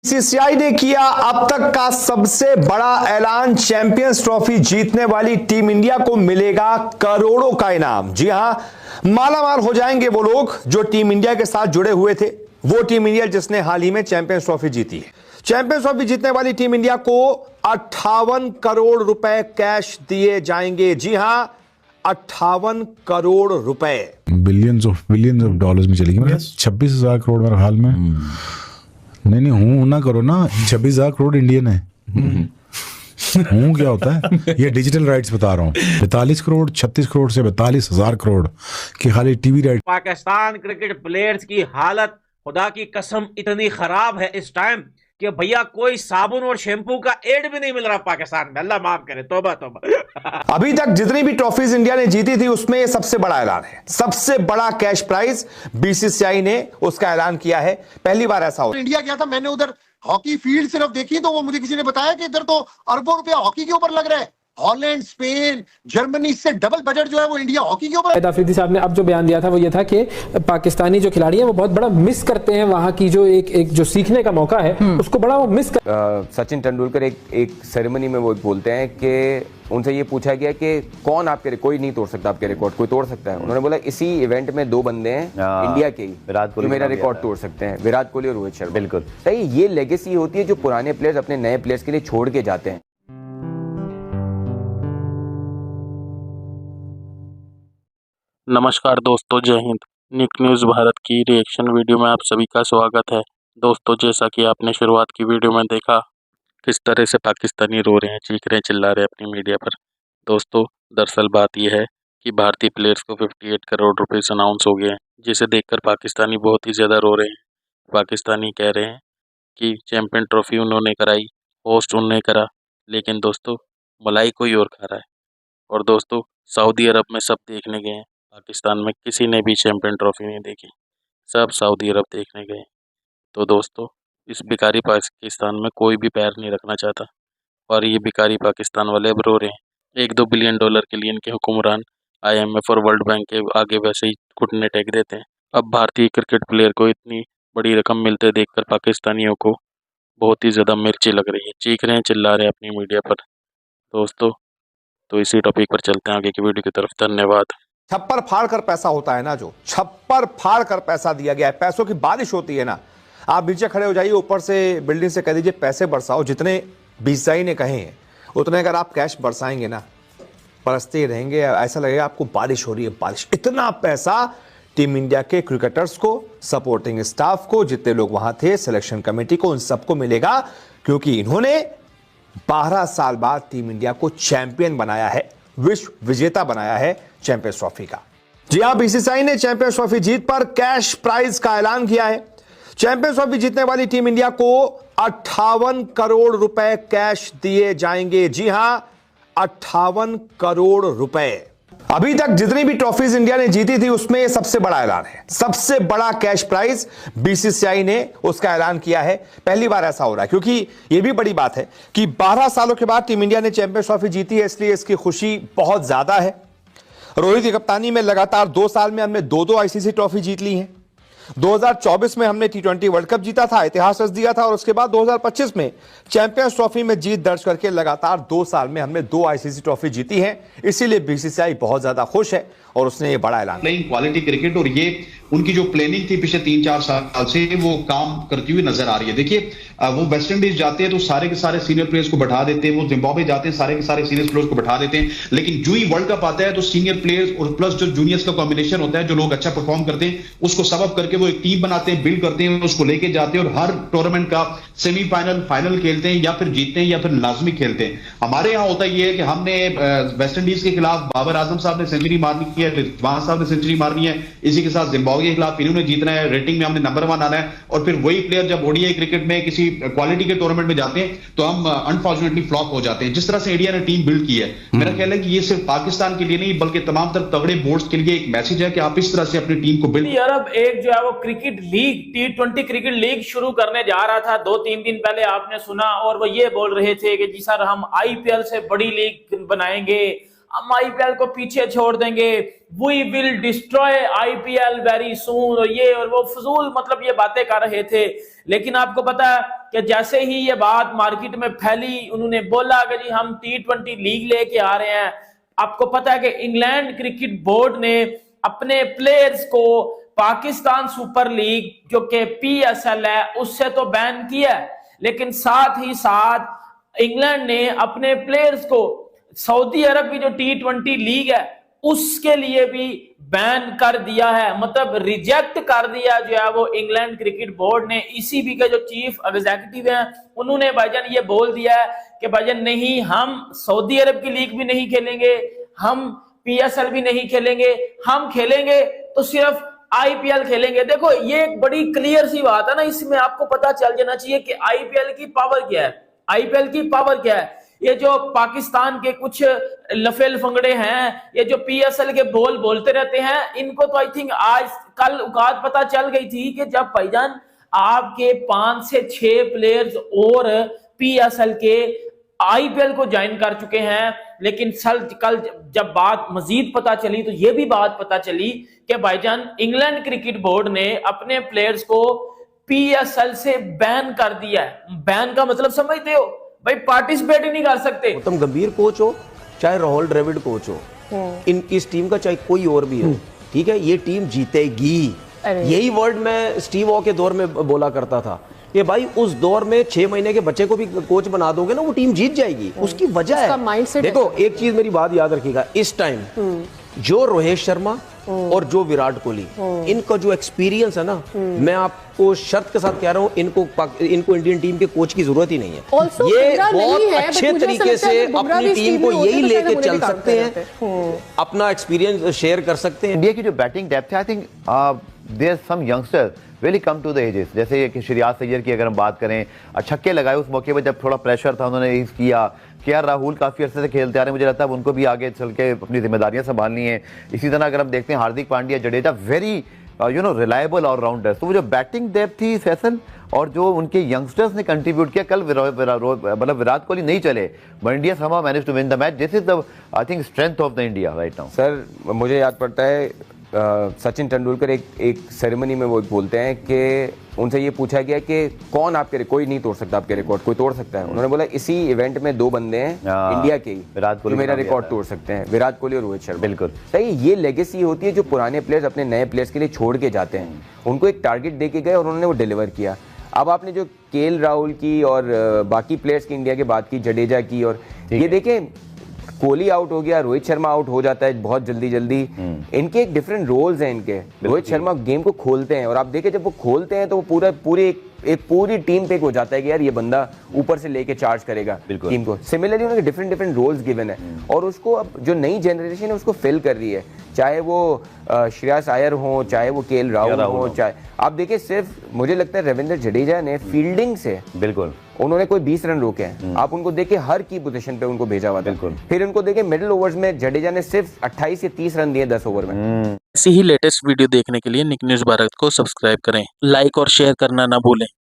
BCCI ने किया अब तक का सबसे बड़ा ऐलान। चैंपियंस ट्रॉफी जीतने वाली टीम इंडिया को मिलेगा करोड़ों का इनाम। जी हां, मालामाल हो जाएंगे वो लोग जो टीम इंडिया के साथ जुड़े हुए थे। वो टीम इंडिया जिसने हाल ही में चैंपियंस ट्रॉफी जीती है। चैंपियंस ट्रॉफी जीतने वाली टीम इंडिया को 58 करोड़ रुपए कैश दिए जाएंगे। जी हां, 58 करोड़ रुपए, बिलियंस ऑफ डॉलर्स में चलेगी। 26,000 करोड़ मेरे ख्याल में। नहीं हूं ना करो ना, 26,000 करोड़ इंडियन है। हूं क्या होता है? ये डिजिटल राइट्स बता रहा हूँ। 42 करोड़ 36 करोड़ से 42,000 करोड़ की खाली TV right. Pakistan cricket players की हालत खुदा की कसम इतनी खराब है इस टाइम कि भैया कोई साबुन और शैम्पू का एड भी नहीं मिल रहा पाकिस्तान में। अल्लाह माफ करे, तौबा तौबा। अभी तक जितनी भी ट्रॉफीज इंडिया ने जीती थी उसमें ये सबसे बड़ा ऐलान है। सबसे बड़ा कैश प्राइज बीसीसीआई ने उसका ऐलान किया है। पहली बार ऐसा हो। इंडिया गया था, मैंने उधर हॉकी फील्ड सिर्फ देखी तो वो मुझे किसी ने बताया कि इधर तो अरबों रुपया हॉकी के ऊपर लग रहा है। हॉलैंड, स्पेन, जर्मनी से डबल बजट जो है वो इंडिया हॉकी के ऊपर। अफरीदी साहब ने अब जो बयान दिया था वो ये था कि पाकिस्तानी जो खिलाड़ी हैं वो बहुत बड़ा मिस करते हैं वहां की जो एक जो सीखने का मौका है उसको बड़ा वो मिस कर। सचिन तेंदुलकर एक सेरेमनी में वो बोलते हैं कि उनसे ये पूछा गया कि कौन आपके, कोई नहीं तोड़ सकता आपके रिकॉर्ड, कोई तोड़ सकता है। उन्होंने बोला इसी इवेंट में 2 बंदे हैं इंडिया के ही जो मेरा रिकॉर्ड तोड़ सकते हैं, विराट कोहली और रोहित शर्मा। बिल्कुल सही, ये लेगेसी होती है जो पुराने प्लेयर्स अपने नए प्लेयर्स के लिए छोड़ के जाते हैं। नमस्कार दोस्तों, जय हिंद। निक न्यूज़ भारत की रिएक्शन वीडियो में आप सभी का स्वागत है। दोस्तों, जैसा कि आपने शुरुआत की वीडियो में देखा किस तरह से पाकिस्तानी रो रहे हैं, चीख रहे हैं, चिल्ला रहे हैं अपनी मीडिया पर। दोस्तों, दरअसल बात यह है कि भारतीय प्लेयर्स को 58 करोड़ रुपए अनाउंस हो गए हैं, जिसे देखकर पाकिस्तानी बहुत ही ज़्यादा रो रहे हैं। पाकिस्तानी कह रहे हैं कि चैम्पियन ट्रॉफी उन्होंने कराई, होस्ट उन्होंने करा, लेकिन दोस्तों मलाई कोई और खा रहा है। और दोस्तों, सऊदी अरब में सब देखने गए हैं, पाकिस्तान में किसी ने भी चैंपियन ट्रॉफी नहीं देखी, सब सऊदी अरब देखने गए। तो दोस्तों, इस भिखारी पाकिस्तान में कोई भी पैर नहीं रखना चाहता और ये भिखारी पाकिस्तान वाले अब रो रहे हैं। $1-2 बिलियन के लिए इनके हुक्मरान IMF और वर्ल्ड बैंक के आगे वैसे ही घुटने टेक देते हैं। अब भारतीय क्रिकेट प्लेयर को इतनी बड़ी रकम मिलते देखकर पाकिस्तानियों को बहुत ही ज़्यादा मिर्ची लग रही है, चीख रहे हैं, चिल्ला रहे हैं अपनी मीडिया पर। दोस्तों, तो इसी टॉपिक पर चलते हैं आगे की वीडियो की तरफ। धन्यवाद। छप्पर फाड़ कर पैसा होता है ना, जो छप्पर फाड़ कर पैसा दिया गया है, पैसों की बारिश होती है ना। आप नीचे खड़े हो जाइए, ऊपर से बिल्डिंग से कह दीजिए पैसे बरसाओ। जितने बीसीसीआई ने कहे हैं उतने अगर आप कैश बरसाएंगे ना, बरसते रहेंगे, ऐसा लगेगा आपको बारिश हो रही है, बारिश। इतना पैसा टीम इंडिया के क्रिकेटर्स को, सपोर्टिंग स्टाफ को, जितने लोग वहां थे, सिलेक्शन कमेटी को, उन सबको मिलेगा, क्योंकि इन्होंने 12 साल बाद टीम इंडिया को चैंपियन बनाया है, विश्व विजेता बनाया है चैंपियंस ट्रॉफी का। जी हां, बीसीसीआई ने चैंपियंस ट्रॉफी जीत पर कैश प्राइज का ऐलान किया है। चैंपियंस ट्रॉफी जीतने वाली टीम इंडिया को 58 करोड़ रुपए कैश दिए जाएंगे। जी हां, 58 करोड़ रुपए। अभी तक जितनी भी ट्रॉफीज इंडिया ने जीती थी उसमें यह सबसे बड़ा ऐलान है। सबसे बड़ा कैश प्राइज बीसीसीआई ने उसका ऐलान किया है। पहली बार ऐसा हो रहा है, क्योंकि यह भी बड़ी बात है कि 12 सालों के बाद टीम इंडिया ने चैंपियंस ट्रॉफी जीती है, इसलिए इसकी खुशी बहुत ज्यादा है। रोहित की कप्तानी में लगातार 2 साल में हमने 2 आईसीसी ट्रॉफी जीत ली हैं। 2024 में हमने T20 वर्ल्ड कप जीता था, इतिहास रच दिया था, और उसके बाद 2025 में चैंपियंस ट्रॉफी में जीत दर्ज करके लगातार 2 साल में हमने 2 आईसीसी ट्रॉफी जीती है। इसीलिए बीसीसीआई बहुत ज्यादा खुश है और उसने ये बड़ा ऐलान प्लेइंग क्वालिटी क्रिकेट, और ये उनकी जो प्लानिंग थी पिछले 3-4 साल से वो काम करती हुई नजर आ रही है। देखिए, वो वेस्ट इंडीज जाते हैं तो सारे के सारे सीनियर प्लेयर्स को बैठा देते हैं, वो जिम्बाब्वे जाते हैं सारे के सारे सीनियर प्लेयर्स को बैठा देते हैं, लेकिन जो ही वर्ल्ड कप आता है तो सीनियर प्लेयर्स और प्लस जो जूनियर्स का कॉम्बिनेशन होता है, जो लोग अच्छा परफॉर्म करते हैं उसको सबअप करके वो एक टीम बनाते हैं, बिल्ड करते हैं, उसको लेके जाते हैं और हर टूर्नामेंट का सेमीफाइनल, फाइनल खेलते हैं, या फिर जीतते हैं या फिर लाजमी खेलते हैं। हमारे यहाँ होता यह है कि हमने वेस्ट इंडीज के खिलाफ बाबर आजम साहब ने सेंचुरी मारनी है, रिजवान साहब ने सेंचुरी मारनी है, इसी के साथ जिम्बाब्वे के खिलाफ इन्होंने जीतना है, रेटिंग में हमने नंबर 1 आना है, और फिर वही प्लेयर जब ओडीआई क्रिकेट में किसी क्वालिटी के टूर्नामेंट में जाते हैं तो हम अनफॉर्चुनेटली फ्लॉप हो जाते हैं। जिस तरह से इंडिया ने टीम बिल्ड की है, मेरा ख्याल है कि ये सिर्फ पाकिस्तान के लिए नहीं बल्कि तमाम तगड़े बोर्ड्स के लिए एक मैसेज है कि आप इस तरह से अपनी टीम को बिल्ड। अरब एक जो है वो cricket league, T20 cricket league शुरू करने जा रहा था 2-3 दिन पहले, आपने सुना, और वो ये बोल रहे थे कि जी सर हम IPL से बड़ी लीग बनाएंगे, हम IPL को पीछे छोड़ देंगे, we will destroy IPL very soon, और ये और वो फजूल मतलब ये बातें कर रहे थे। लेकिन आपको पता है कि जैसे ही ये बात मार्केट में फैली, उन्होंने बोला कि जी हम T20 लीग लेके आ रहे हैं। आपको पता है कि इंग्लैंड क्रिकेट बोर्ड ने अपने प्लेयर्स को पाकिस्तान सुपर लीग जो कि PSL है उससे तो बैन किया है, लेकिन साथ ही साथ इंग्लैंड ने अपने प्लेयर्स को सऊदी अरब की जो T20 लीग है उसके लिए भी बैन कर दिया है, मतलब रिजेक्ट कर दिया जो है वो इंग्लैंड क्रिकेट बोर्ड ने। ECB के जो चीफ एग्जीक्यूटिव हैं उन्होंने भाईजान ये बोल दिया है कि भाईजान नहीं, हम सऊदी अरब की लीग भी नहीं खेलेंगे, हम PSL भी नहीं खेलेंगे, हम खेलेंगे तो सिर्फ IPL खेलेंगे। देखो ये एक बड़ी क्लियर सी बात है ना, इसमें आपको पता चल जाना चाहिए कि IPL की पावर क्या है। IPL की पावर क्या है? ये जो पाकिस्तान के कुछ लफेल फंगड़े हैं, ये जो PSL के बोल बोलते रहते हैं, इनको तो आई थिंक आज कल औकात पता चल गई थी कि जब भाईजान आपके 5 से 6 प्लेयर्स और PSL के IPL को ज्वाइन कर चुके हैं, लेकिन कल जब बात मजीद पता चली तो ये भी बात पता चली कि भाईजान इंग्लैंड क्रिकेट बोर्ड ने अपने प्लेयर्स को PSL से बैन कर दिया है। बैन का मतलब समझते हो भाई, पार्टिसिपेट ही नहीं कर सकते। गौतम गंभीर कोच हो चाहे राहुल द्रविड़ कोच हो, इस टीम का चाहे कोई और भी हो, ठीक है, ये टीम जीतेगी। यही वर्ड मैं स्टीव वॉ के दौर में बोला करता था कि भाई उस दौर में 6 महीने के बच्चे को भी कोच बना दोगे ना, वो टीम जीत जाएगी। उसकी वजह है, देखो एक चीज मेरी बात याद रखिएगा, इस टाइम जो रोहित शर्मा और जो विराट कोहली, इनका जो एक्सपीरियंस है ना, मैं आपको शर्त के साथ कह रहा हूं, इनको इंडियन टीम के कोच की जरूरत ही नहीं है। ये बहुत अच्छे तरीके से अपनी टीम को यही लेके चल सकते हैं, अपना एक्सपीरियंस शेयर कर सकते हैं। इंडिया की जो बैटिंग डेप्थ है, I think there some youngster really come to the ages. जैसे कि श्रेयस अय्यर की अगर हम बात करें, छक्के लगाए उस मौके पर जब थोड़ा प्रेशर था, उन्होंने इस किया। KL राहुल काफ़ी अर्से से खेलते आ रहे हैं, मुझे लगता है उनको भी आगे चल के अपनी जिम्मेदारियां संभालनी है। इसी तरह अगर हम देखते हैं Hardik Pandya, Jadeja, very reliable all-rounder. तो वो जो बैटिंग डेप्थ थी फैसल, और जो उनके यंगस्टर्स ने कंट्रीब्यूट किया, कल मतलब विराट कोहली नहीं चले, but India somehow managed to win the match. This is the, I think, strength of the India right now. Sir मुझे याद पड़ता है सचिन तेंदुलकर एक सेरेमनी में वो बोलते हैं कि उनसे ये पूछा गया कि कौन आपके, कोई नहीं तोड़ सकता आपके रिकॉर्ड, कोई तोड़ सकता है। उन्होंने बोला इसी इवेंट में 2 बंदे हैं इंडिया के ही जो मेरा रिकॉर्ड तोड़ सकते हैं, विराट कोहली और रोहित शर्मा। बिल्कुल सही, ये लेगेसी होती है जो पुराने प्लेयर्स अपने नए प्लेयर्स के लिए छोड़ के जाते हैं। उनको एक टारगेट दे के गए और उन्होंने वो डिलीवर किया। अब आपने जो KL राहुल की और बाकी प्लेयर्स की इंडिया की बात की, जडेजा की, और ये देखें कोहली आउट हो गया, रोहित शर्मा आउट हो जाता है बहुत जल्दी। इनके एक डिफरेंट रोल्स हैं इनके। रोहित शर्मा गेम को खोलते हैं, और आप देखें जब वो खोलते हैं तो वो पूरी टीम पे हो जाता है कि यार ये बंदा ऊपर से लेके चार्ज करेगा टीम को। सिमिलरली उन्हें डिफरेंट रोल्स गिवन है, और उसको अब जो नई जनरेशन है उसको फिल कर रही है, चाहे वो श्रेयस अय्यर हो, चाहे वो KL राहुल हो, चाहे आप देखिए सिर्फ मुझे लगता है रविंद्र जडेजा ने फील्डिंग से बिल्कुल उन्होंने कोई 20 रन रोके हैं। आप उनको देखिए हर की पोजीशन पे उनको भेजा हुआ था। फिर उनको देखिए मिडिल ओवर्स में जडेजा ने सिर्फ 28 या 30 रन दिए 10 ओवर में। ऐसी ही लेटेस्ट वीडियो देखने के लिए निक न्यूज़ भारत को सब्सक्राइब करें, लाइक और शेयर करना ना भूलें।